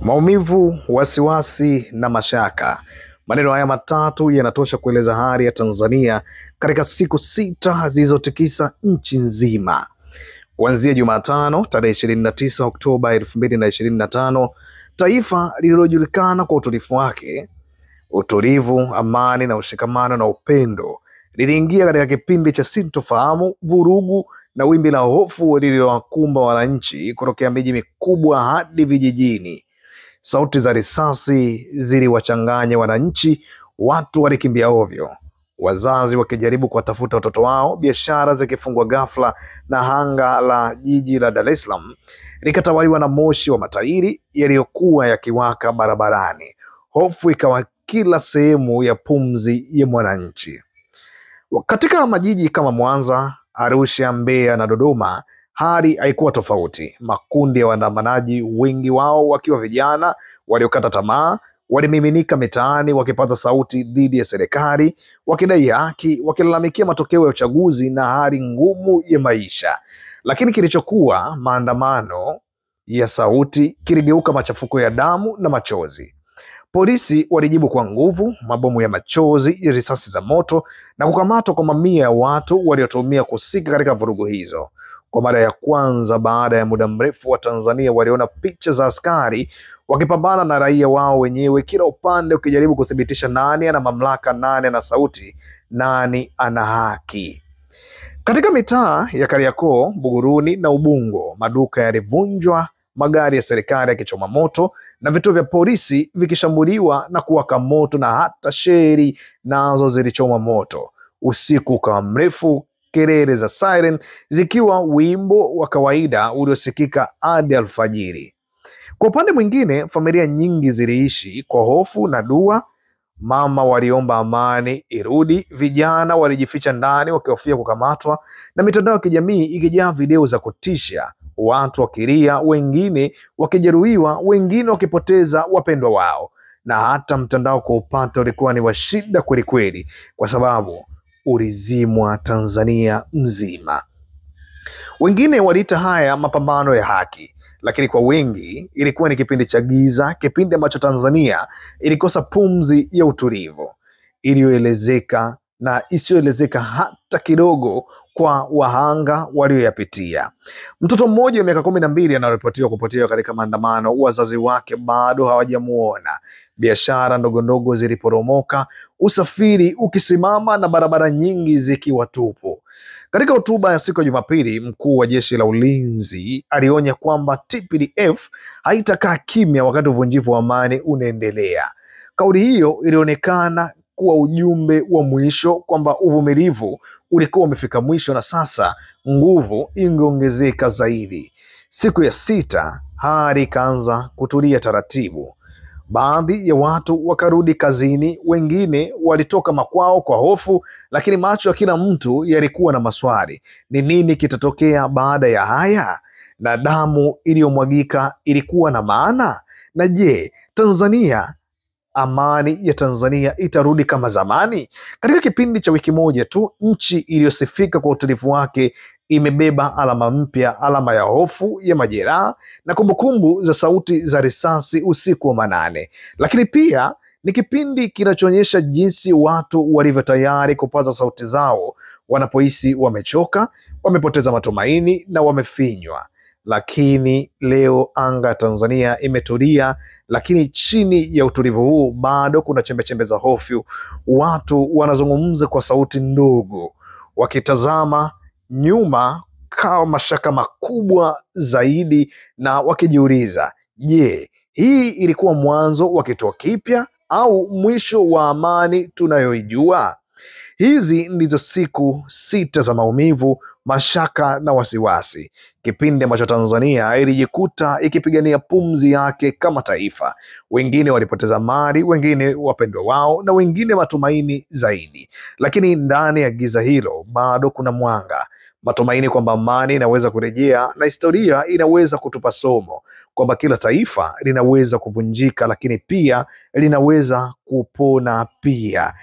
Maumivu, wasiwasi na mashaka. Maneno haya matatu yanatosha kueleza hali ya Tanzania katika siku 6 zilizotikisa nchi nzima. Kuanzia Jumatano tarehe 29 Oktoba 2025, taifa lililojulikana kwa utulivu wake, utulivu, amani na ushikamano na upendo, liliingia katika kipindi cha sintofahamu, vurugu na wimbi la hofu lililowakumba wananchi kutokea miji mikubwa hadi vijijini. Sauti za risasi ziliwachanganya wananchi, watu walikimbia ovyo, wazazi wakijaribu kuwatafuta watoto wao, biashara zikifungwa ghafla, na anga la jiji la Dar es Salaam likatawaliwa na moshi wa matairi yaliyokuwa yakiwaka barabarani. Hofu ikawa kila sehemu ya pumzi ya mwananchi. Katika majiji kama Mwanza, Arusha, Mbeya na Dodoma, hali haikuwa tofauti. Makundi ya waandamanaji, wengi wao wakiwa vijana waliokata tamaa, walimiminika mitaani wakipaza sauti dhidi ya serikali, wakidai haki, wakilalamikia matokeo ya uchaguzi na hali ngumu ya maisha. Lakini kilichokuwa maandamano ya sauti kiligeuka machafuko ya damu na machozi. Polisi walijibu kwa nguvu, mabomu ya machozi, risasi za moto na kukamatwa kwa mamia ya watu waliotumia kuhusika katika vurugu hizo. Kwa mara ya kwanza baada ya muda mrefu, wa Tanzania waliona picha za askari wakipambana na raia wao wenyewe, kila upande ukijaribu kuthibitisha nani ana mamlaka, nani ana sauti, nani ana haki. Katika mitaa ya Kariakoo, Buguruni na Ubungo, maduka yalivunjwa, magari ya serikali yakichoma moto na vituo vya polisi vikishambuliwa na kuwaka moto, na hata sheri nazo zilichoma moto. Usiku ukawa mrefu, kelele za siren zikiwa wimbo wa kawaida uliosikika hadi alfajiri. Kwa upande mwingine, familia nyingi ziliishi kwa hofu na dua. Mama waliomba amani irudi, vijana walijificha ndani wakihofia kukamatwa, na mitandao ya kijamii ikijaa video za kutisha, watu wakilia, wengine wakijeruhiwa, wengine wakipoteza wapendwa wao. Na hata mtandao kwa upande ulikuwa ni wa shida kweli kweli, kwa sababu ulizimwa Tanzania mzima. Wengine waliita haya mapambano ya haki, lakini kwa wengi ilikuwa ni kipindi cha giza, kipindi ambacho Tanzania ilikosa pumzi ya utulivu iliyoelezeka na isiyoelezeka hata kidogo kwa wahanga walioyapitia. Mtoto mmoja wa miaka 12 anaripotiwa kupotea katika maandamano, wazazi wake bado hawajamuona. Biashara ndogo ndogo ziliporomoka, usafiri ukisimama na barabara nyingi zikiwa tupu. Katika hotuba ya siku ya Jumapili, mkuu wa jeshi la ulinzi alionya kwamba TPDF haitakaa kimya wakati uvunjifu wa amani unaendelea. Kauli hiyo ilionekana kuwa ujumbe wa mwisho, kwamba uvumilivu ulikuwa umefika mwisho na sasa nguvu ingeongezeka zaidi. Siku ya 6 hali ikaanza kutulia taratibu. Baadhi ya watu wakarudi kazini, wengine walitoka makwao kwa hofu, lakini macho ya kila mtu yalikuwa na maswali. Ni nini kitatokea baada ya haya? Na damu iliyomwagika ilikuwa na maana? Na je, amani ya Tanzania itarudi kama zamani? Katika kipindi cha wiki moja tu, nchi iliyosifika kwa utulivu wake imebeba alama mpya, alama ya hofu, ya majeraha na kumbukumbu za sauti za risasi usiku wa manane. Lakini pia ni kipindi kinachoonyesha jinsi watu walivyo tayari kupaza sauti zao wanapohisi wamechoka, wamepoteza matumaini na wamefinywa. Lakini leo anga ya Tanzania imetulia, lakini chini ya utulivu huu bado kuna chembechembe za hofu. Watu wanazungumza kwa sauti ndogo, wakitazama nyuma kwa mashaka makubwa zaidi, na wakijiuliza, je, hii ilikuwa mwanzo wa kituo kipya au mwisho wa amani tunayoijua? Hizi ndizo siku 6 za maumivu, mashaka na wasiwasi, kipindi ambacho Tanzania ilijikuta ikipigania pumzi yake kama taifa. Wengine walipoteza mali, wengine wapendwa wao, na wengine matumaini zaidi. Lakini ndani ya giza hilo bado kuna mwanga, matumaini kwamba amani inaweza kurejea, na historia inaweza kutupa somo kwamba kila taifa linaweza kuvunjika, lakini pia linaweza kupona pia.